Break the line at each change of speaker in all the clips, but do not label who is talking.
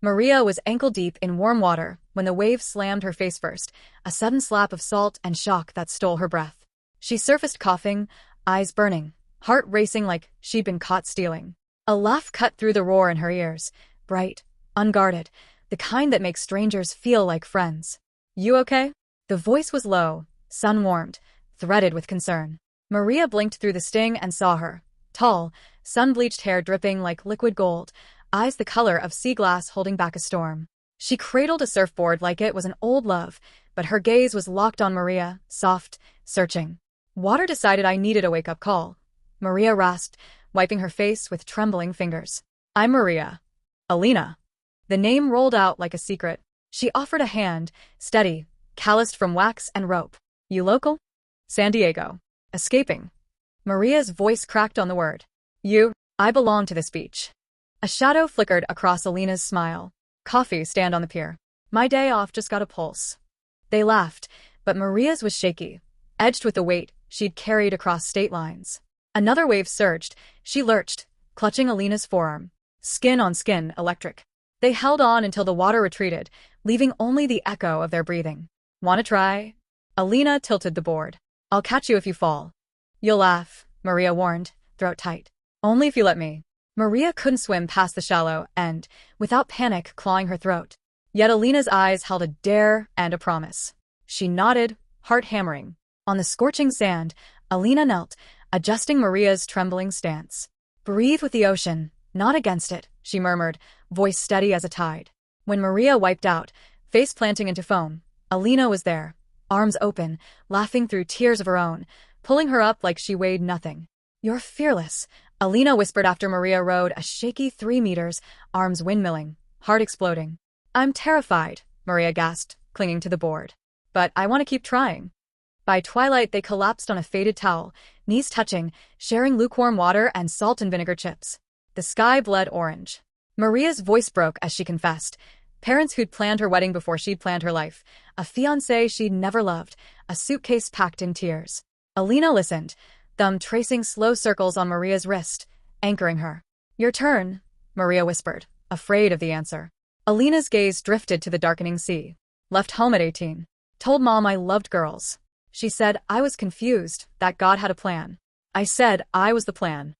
Maria was ankle-deep in warm water when the wave slammed her face first, a sudden slap of salt and shock that stole her breath. She surfaced coughing, eyes burning, heart racing like she'd been caught stealing. A laugh cut through the roar in her ears, bright, unguarded, the kind that makes strangers feel like friends. "You okay?" The voice was low, sun-warmed, threaded with concern. Maria blinked through the sting and saw her. Tall, sun-bleached hair dripping like liquid gold, eyes the color of sea glass holding back a storm. She cradled a surfboard like it was an old love, but her gaze was locked on Maria, soft, searching. Water decided I needed a wake-up call. Maria rasped, wiping her face with trembling fingers. "I'm Maria Elina." The name rolled out like a secret. She offered a hand, steady, calloused from wax and rope. "You local?" "San Diego." "Escaping." Maria's voice cracked on the word. I belong to this beach." A shadow flickered across Alina's smile. "Coffee stand on the pier. My day off just got a pulse." They laughed, but Maria's was shaky, edged with the weight she'd carried across state lines. Another wave surged. She lurched, clutching Alina's forearm. Skin on skin, electric. They held on until the water retreated, leaving only the echo of their breathing. "Wanna try?" Elina tilted the board. "I'll catch you if you fall." "You'll laugh," Maria warned, throat tight. "Only if you let me." Maria couldn't swim past the shallow end, without panic clawing her throat. Yet Alina's eyes held a dare and a promise. She nodded, heart hammering. On the scorching sand, Elina knelt, adjusting Maria's trembling stance. "Breathe with the ocean, not against it," she murmured, voice steady as a tide. When Maria wiped out, face planting into foam, Elina was there, arms open, laughing through tears of her own, pulling her up like she weighed nothing. "You're fearless," Elina whispered after Maria rode a shaky 3 meters, arms windmilling, heart exploding. "I'm terrified," Maria gasped, clinging to the board. "But I want to keep trying." By twilight they collapsed on a faded towel, knees touching, sharing lukewarm water and salt and vinegar chips. The sky bled orange. Maria's voice broke as she confessed. Parents who'd planned her wedding before she'd planned her life. A fiancé she'd never loved. A suitcase packed in tears. Elina listened, thumb tracing slow circles on Maria's wrist, anchoring her. "Your turn," Maria whispered, afraid of the answer. Elina's gaze drifted to the darkening sea. "Left home at 18. Told Mom I loved girls. She said I was confused, that God had a plan. I said I was the plan."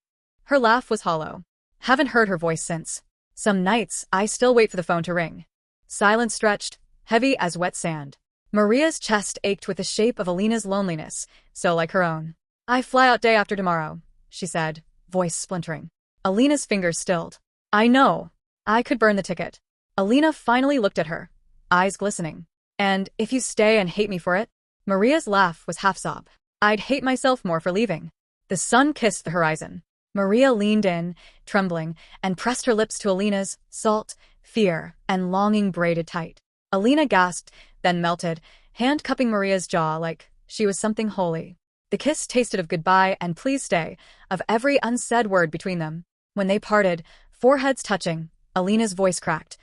Her laugh was hollow. Haven't heard her voice since. Some nights, I still wait for the phone to ring. Silence stretched, heavy as wet sand. Maria's chest ached with the shape of Elina's loneliness, so like her own. "I fly out day after tomorrow," she said, voice splintering. Elina's fingers stilled. "I know. I could burn the ticket." Elina finally looked at her, eyes glistening. "And if you stay and hate me for it?" Maria's laugh was half-sob. "I'd hate myself more for leaving." The sun kissed the horizon. Maria leaned in, trembling, and pressed her lips to Elina's, salt, fear, and longing braided tight. Elina gasped, then melted, hand cupping Maria's jaw like she was something holy. The kiss tasted of goodbye and please stay, of every unsaid word between them. When they parted, foreheads touching, Elina's voice cracked.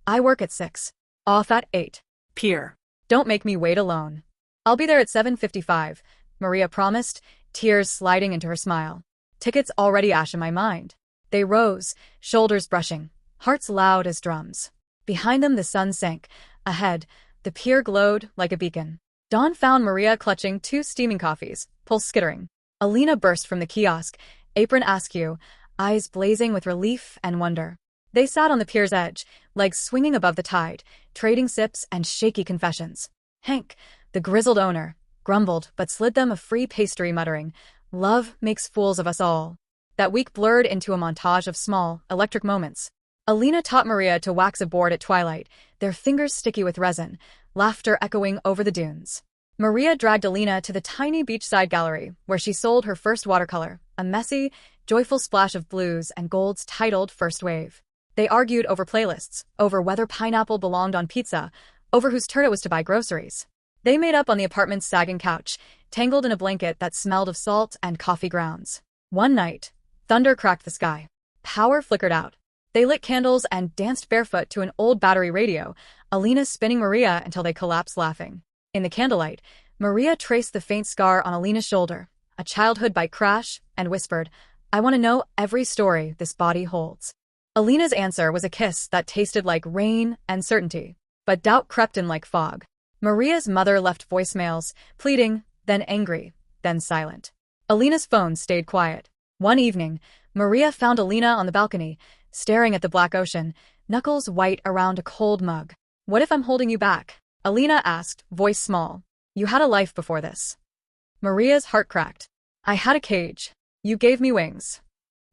"I work at 6. Off at 8. Pier. Don't make me wait alone." "I'll be there at 7:55, Maria promised, tears sliding into her smile. "Tickets already ash in my mind." They rose, shoulders brushing, hearts loud as drums. Behind them the sun sank. Ahead, the pier glowed like a beacon. Dawn found Maria clutching 2 steaming coffees, pulse skittering. Elina burst from the kiosk, apron askew, eyes blazing with relief and wonder. They sat on the pier's edge, legs swinging above the tide, trading sips and shaky confessions. Hank, the grizzled owner, grumbled but slid them a free pastry muttering, "Love makes fools of us all." That week blurred into a montage of small, electric moments. Elina taught Maria to wax a board at twilight, their fingers sticky with resin, laughter echoing over the dunes. Maria dragged Elina to the tiny beachside gallery, where she sold her first watercolor, a messy, joyful splash of blues and golds titled First Wave. They argued over playlists, over whether pineapple belonged on pizza, over whose turn it was to buy groceries. They made up on the apartment's sagging couch, tangled in a blanket that smelled of salt and coffee grounds. One night, thunder cracked the sky. Power flickered out. They lit candles and danced barefoot to an old battery radio, Elina spinning Maria until they collapsed laughing. In the candlelight, Maria traced the faint scar on Elina's shoulder, a childhood bike crash, and whispered, "I want to know every story this body holds." Alina's answer was a kiss that tasted like rain and certainty. But doubt crept in like fog. Maria's mother left voicemails, pleading, then angry, then silent. Alina's phone stayed quiet. One evening, Maria found Elina on the balcony, staring at the black ocean, knuckles white around a cold mug. "What if I'm holding you back?" Elina asked, voice small. "You had a life before this." Maria's heart cracked. "I had a cage. You gave me wings."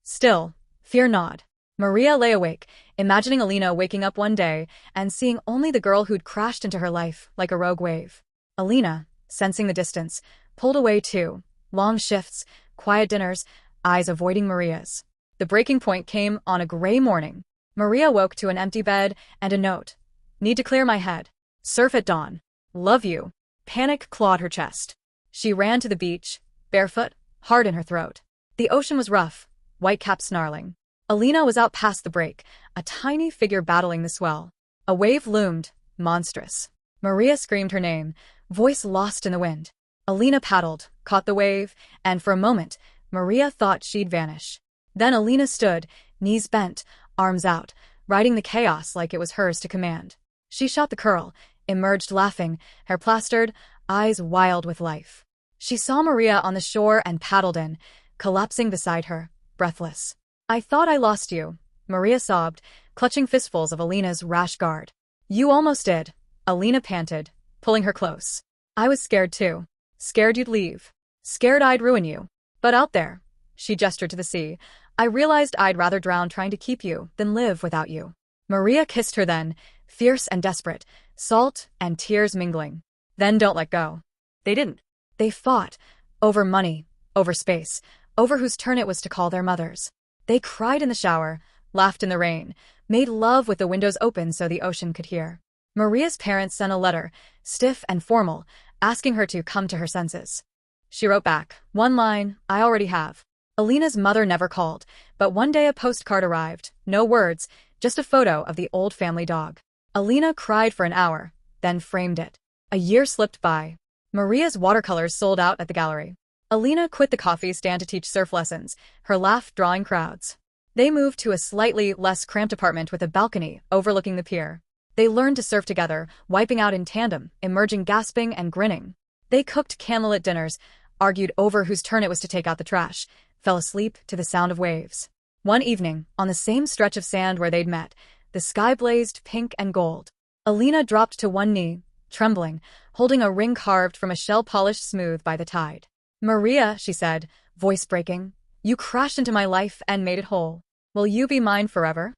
"Still, fear not." Maria lay awake, imagining Elina waking up one day and seeing only the girl who'd crashed into her life like a rogue wave. Elina, sensing the distance, pulled away too. Long shifts, quiet dinners, eyes avoiding Maria's. The breaking point came on a gray morning. Maria woke to an empty bed and a note. "Need to clear my head. Surf at dawn. Love you." Panic clawed her chest. She ran to the beach, barefoot, heart in her throat. The ocean was rough, whitecaps snarling. Elina was out past the break, a tiny figure battling the swell. A wave loomed, monstrous. Maria screamed her name, voice lost in the wind. Elina paddled, caught the wave, and for a moment, Maria thought she'd vanish. Then Elina stood, knees bent, arms out, riding the chaos like it was hers to command. She shot the curl, emerged laughing, hair plastered, eyes wild with life. She saw Maria on the shore and paddled in, collapsing beside her, breathless. "I thought I lost you," Maria sobbed, clutching fistfuls of Elina's rash guard. "You almost did," Elina panted, pulling her close. "I was scared too. Scared you'd leave. Scared I'd ruin you. But out there," she gestured to the sea, "I realized I'd rather drown trying to keep you than live without you." Maria kissed her then, fierce and desperate, salt and tears mingling. "Then don't let go." They didn't. They fought. Over money, over space, over whose turn it was to call their mothers. They cried in the shower, laughed in the rain, made love with the windows open so the ocean could hear. Maria's parents sent a letter, stiff and formal, asking her to come to her senses. She wrote back, one line, "I already have." Elina's mother never called, but one day a postcard arrived, no words, just a photo of the old family dog. Elina cried for an hour, then framed it. A year slipped by. Maria's watercolors sold out at the gallery. Elina quit the coffee stand to teach surf lessons, her laugh drawing crowds. They moved to a slightly less cramped apartment with a balcony overlooking the pier. They learned to surf together, wiping out in tandem, emerging gasping and grinning. They cooked candlelit dinners, argued over whose turn it was to take out the trash, fell asleep to the sound of waves. One evening, on the same stretch of sand where they'd met, the sky blazed pink and gold. Elina dropped to one knee, trembling, holding a ring carved from a shell polished smooth by the tide. "Maria," she said, voice breaking, "you crashed into my life and made it whole. Will you be mine forever?"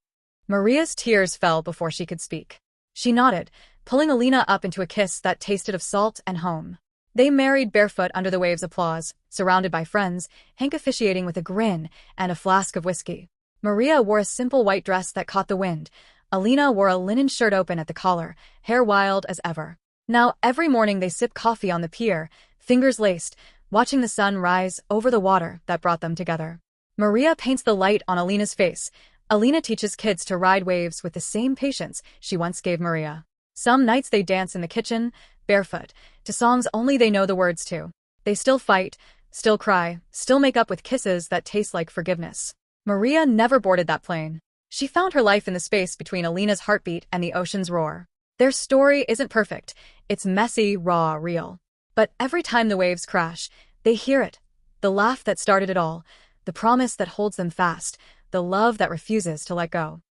Maria's tears fell before she could speak. She nodded, pulling Elina up into a kiss that tasted of salt and home. They married barefoot under the waves' applause, surrounded by friends, Hank officiating with a grin and a flask of whiskey. Maria wore a simple white dress that caught the wind. Elina wore a linen shirt open at the collar, hair wild as ever. Now every morning they sip coffee on the pier, fingers laced, watching the sun rise over the water that brought them together. Maria paints the light on Elina's face. Elina teaches kids to ride waves with the same patience she once gave Maria. Some nights they dance in the kitchen, barefoot, to songs only they know the words to. They still fight, still cry, still make up with kisses that taste like forgiveness. Maria never boarded that plane. She found her life in the space between Elina's heartbeat and the ocean's roar. Their story isn't perfect. It's messy, raw, real. But every time the waves crash, they hear it. The laugh that started it all, the promise that holds them fast, the love that refuses to let go.